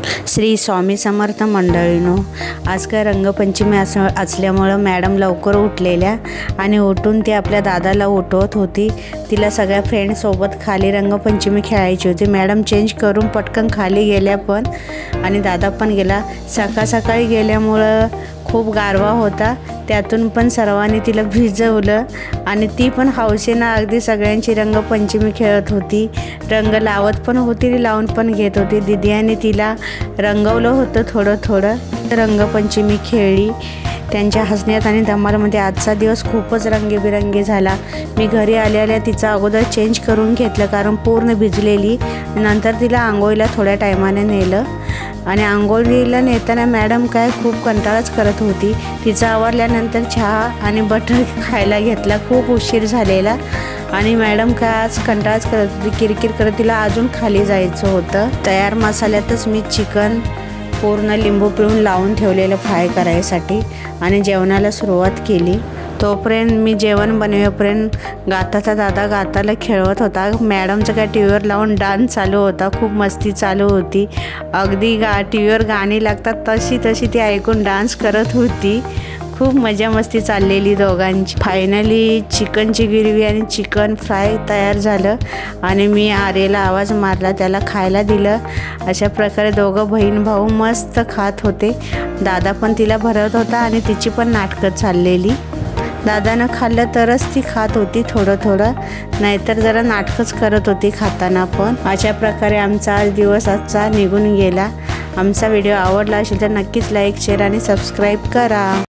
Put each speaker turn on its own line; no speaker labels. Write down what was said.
श्री स्वामी समर्थ मंडळीनो, आज काय रंगपंचमी असल्यामुळं मॅडम लवकर उठलेल्या आणि उठून ती आपल्या दादाला उठवत होती. तिला सगळ्या फ्रेंडसोबत खाली रंगपंचमी खेळायची होती. मॅडम चेंज करून पटकन खाली गेल्या पण आणि दादा पण गेला. सकाळी गेल्यामुळं खूप गारवा होता, त्यातून पण सर्वांनी तिला भिजवलं आणि ती पण हौसेनं अगदी सगळ्यांची रंगपंचमी खेळत होती. रंग लावत पण होती, लावून पण घेत होती. दिदियाने तिला रंगवलं होतं थोडं. रंगपंचमी खेळली. त्यांच्या हसण्यात आणि धमालमध्ये आजचा दिवस खूपच रंगीबिरंगी झाला. मी घरी आल्या तिचा अगोदर चेंज करून घेतलं, कारण पूर्ण भिजलेली. नंतर तिला आंघोळीला थोड्या टायमाने नेलं आणि आंघोळीला नेताना मॅडम काय खूप कंटाळाच करत होती. तिचं आवरल्यानंतर चहा आणि बटर खायला घेतला. खूप उशीर झालेला आणि मॅडम काय आज कंटाळाच करत होती, किरकिर करत. तिला अजून खाली जायचं होतं. तयार मसाल्यातच मी चिकन पूर्ण लिंबू पिळून लावून ठेवलेलं फ्राय करायसाठी आणि जेवणाला सुरुवात केली. तोपर्यंत मी जेवण बनवेपर्यंत गाताचा दादा गाताला खेळवत होता. मॅडमचं काय टी व्हीवर लावून डान्स चालू होता. खूप मस्ती चालू होती. अगदी टी व्हीवर गाणी लागतात तशी ती ऐकून डान्स करत होती. खूप मजा मस्ती चाललेली दोघांची. फायनली चिकनची ग्रेव्ही आणि चिकन फ्राय तयार झालं आणि मी आर्यला आवाज मारला, त्याला खायला दिलं. अशा प्रकारे दोघं बहीण भाऊ मस्त खात होते. दादा पण तिला भरवत होता आणि तिची पण नाटकं चाललेली. दादानं खाल्लं तरच ती खात होती थोडं, नाहीतर जरा नाटकंच करत होती खाताना पण. अशा प्रकारे आमचा आज दिवस निघून गेला. आमचा व्हिडिओ आवडला असेल तर नक्कीच लाईक, शेअर आणि सबस्क्राईब करा.